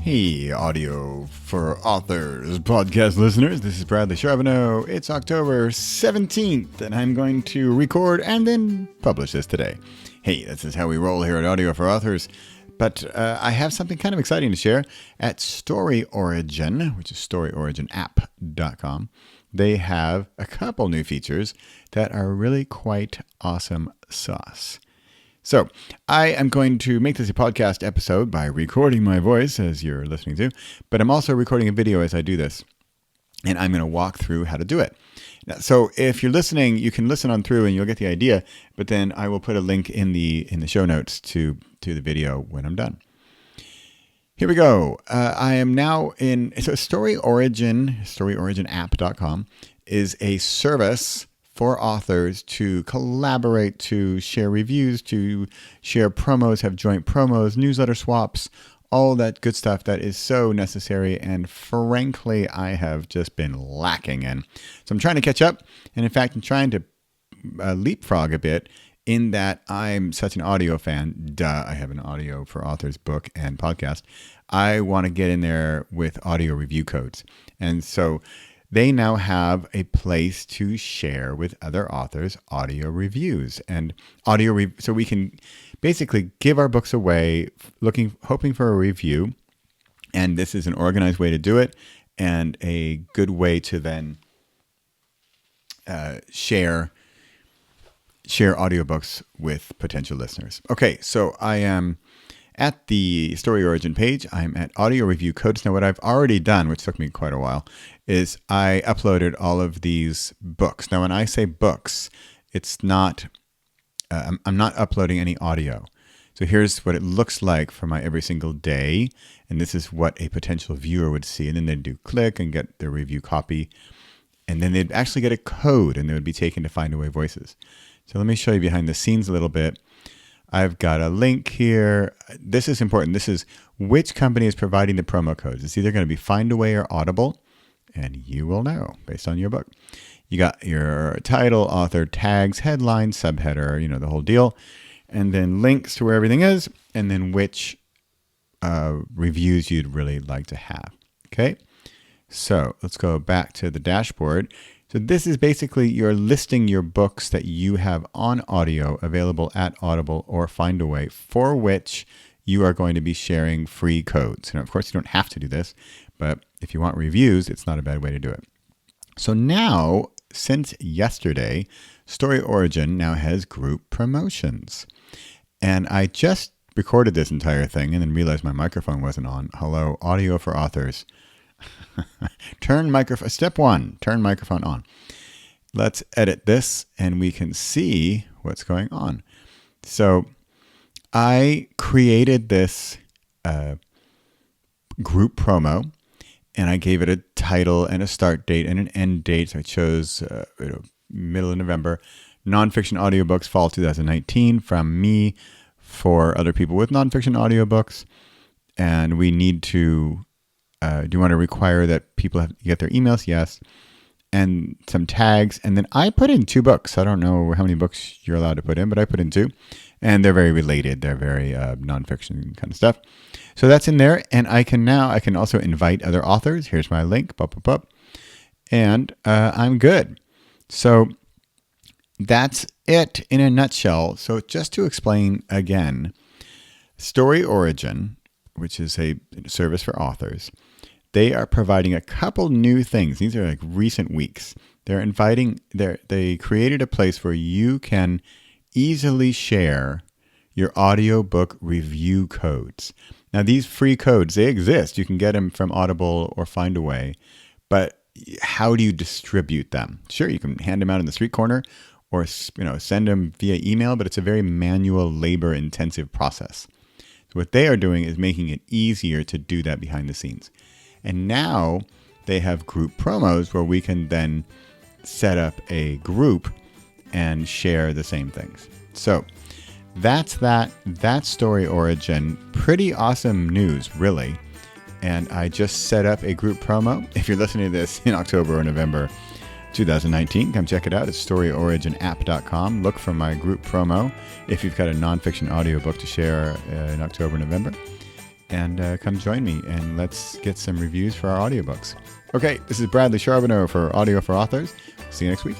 Hey, Audio for Authors podcast listeners. This is Bradley Charbonneau. It's October 17th, and I'm going to record and then publish this today. Hey, this is how we roll here at Audio for Authors. But I have something kind of exciting to share at StoryOrigin, which is StoryOriginApp.com. They have a couple new features that are really quite awesome sauce. So I am going to make this a podcast episode by recording my voice as you're listening to, but I'm also recording a video as I do this, and I'm going to walk through how to do it. So if you're listening, you can listen on through and you'll get the idea, but then I will put a link in the show notes to the video when I'm done. Here we go. I am now in, so StoryOriginapp.com is a service for authors to collaborate, to share reviews, to share promos, have joint promos, newsletter swaps, all that good stuff that is so necessary and frankly I have just been lacking in. So I'm trying to catch up, and in fact I'm trying to leapfrog a bit in that I'm such an audio fan. I have an Audio for Authors book and podcast. I want to get in there with audio review codes. And so they now have a place to share with other authors audio reviews and so we can basically give our books away, hoping for a review. And this is an organized way to do it and a good way to then share audiobooks with potential listeners. Okay, so I am at the Story Origin page. I'm at audio review codes. Now, what I've already done, which took me quite a while, is I uploaded all of these books. Now, when I say books, it's not, I'm not uploading any audio. So here's what it looks like for my every single day. And this is what a potential viewer would see. And then they'd do click and get their review copy. And then they'd actually get a code and they would be taken to Find Away Voices. So let me show you behind the scenes a little bit. I've got a link here. This is important. This is which company is providing the promo codes. It's either going to be Findaway or Audible, and you will know based on your book. You got your title, author, tags, headline, subheader, the whole deal, and then links to where everything is, and then which reviews you'd really like to have. Okay, so let's go back to the dashboard. So this is basically you're listing your books that you have on audio available at Audible or Findaway for which you are going to be sharing free codes. Now, of course, you don't have to do this, but if you want reviews, it's not a bad way to do it. So now, since yesterday, Story Origin now has group promotions. And I just recorded this entire thing and then realized my microphone wasn't on. Hello, Audio for Authors. Step 1, turn microphone on. Let's edit this and we can see what's going on. So I created this group promo and I gave it a title and a start date and an end date. So I chose middle of November, nonfiction audiobooks fall 2019 from me for other people with nonfiction audiobooks. And we need to do you want to require that people get their emails? Yes. And some tags. And then I put in 2 books. I don't know how many books you're allowed to put in, but I put in 2. And they're very related. They're very nonfiction kind of stuff. So that's in there. And I can also invite other authors. Here's my link. And I'm good. So that's it in a nutshell. So just to explain again, Story Origin, which is a service for authors, they are providing a couple new things. These are like recent weeks. They created a place where you can easily share your audiobook review codes. Now, these free codes, they exist. You can get them from Audible or Findaway, but how do you distribute them? Sure, you can hand them out in the street corner or send them via email, but it's a very manual, labor-intensive process. So what they are doing is making it easier to do that behind the scenes. And now they have group promos where we can then set up a group and share the same things. So that's that. That's Story Origin. Pretty awesome news, really. And I just set up a group promo. If you're listening to this in October or November 2019, come check it out. It's StoryOriginApp.com. Look for my group promo if you've got a nonfiction audiobook to share in October, November. and come join me, and let's get some reviews for our audiobooks. Okay, this is Bradley Charbonneau for Audio for Authors. See you next week.